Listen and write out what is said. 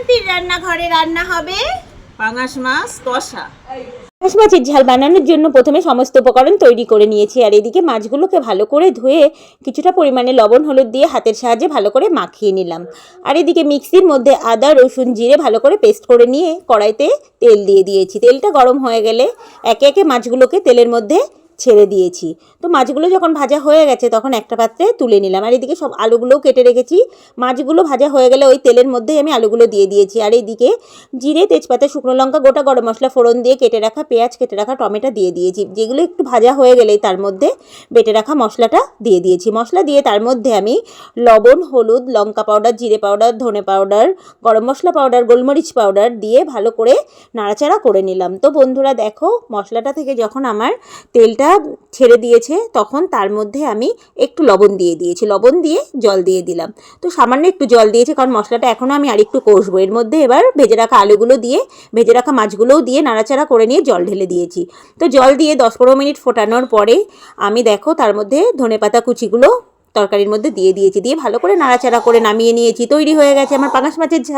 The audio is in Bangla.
দীপ্তির রান্নাঘরে রান্না হবে পাঙাশ মাছ কষা। পাঙাশ মাছের ঝাল বানানোর জন্য প্রথমে সমস্ত উপকরণ তৈরি করে নিয়েছি। আর এদিকে মাছগুলোকে ভালো করে ধুয়ে কিছুটা পরিমাণে লবণ হলুদ দিয়ে হাতের সাহায্যে ভালো করে মাখিয়ে নিলাম। আর এদিকে মিক্সির মধ্যে আদা রসুন জিরে ভালো করে পেস্ট করে নিয়ে কড়াইতে তেল দিয়ে দিয়েছি। তেলটা গরম হয়ে গেলে একে একে মাছগুলোকে তেলের মধ্যে ছেড়ে দিয়েছি। তো মাছগুলো যখন ভাজা হয়ে গেছে তখন একটা পাত্রে তুলে নিলাম। আর এদিকে সব আলুগুলোও কেটে রেখেছি। মাছগুলো ভাজা হয়ে গেলে ওই তেলের মধ্যেই আমি আলুগুলো দিয়ে দিয়েছি। আর এইদিকে জিরে তেজপাতা শুকনো লঙ্কা গোটা গরম মশলা ফোড়ন দিয়ে কেটে রাখা পেঁয়াজ কেটে রাখা টমেটো দিয়ে দিয়েছি। যেগুলো একটু ভাজা হয়ে গেলেই তার মধ্যে বেটে রাখা মশলাটা দিয়ে দিয়েছি। মশলা দিয়ে তার মধ্যে আমি লবণ হলুদ লঙ্কা পাউডার জিরে পাউডার ধনে পাউডার গরম মশলা পাউডার গোলমরিচ পাউডার দিয়ে ভালো করে নাড়াচাড়া করে নিলাম। তো বন্ধুরা দেখো, মশলাটা থেকে যখন আমার তেলটা ছেড়ে দিয়েছে তখন তার মধ্যে আমি একটু লবণ দিয়ে দিয়েছি। লবণ দিয়ে জল দিয়ে দিলাম। তো সামান্য একটু জল দিয়েছি কারণ মশলাটা এখনও আমি আরেকটু কষবো। এর মধ্যে এবার ভেজে রাখা আলুগুলো দিয়ে ভেজে রাখা মাছগুলোও দিয়ে নাড়াচাড়া করে নিয়ে জল ঢেলে দিয়েছি। তো জল দিয়ে 10-15 মিনিট ফোটানোর পরে আমি দেখো তার মধ্যে ধনেপাতা কুচিগুলো তরকারির মধ্যে দিয়ে দিয়েছি। দিয়ে ভালো করে নাড়াচাড়া করে নামিয়ে নিয়েছি। তৈরি হয়ে গেছে আমার পাঙাশ মাছের ঝাল।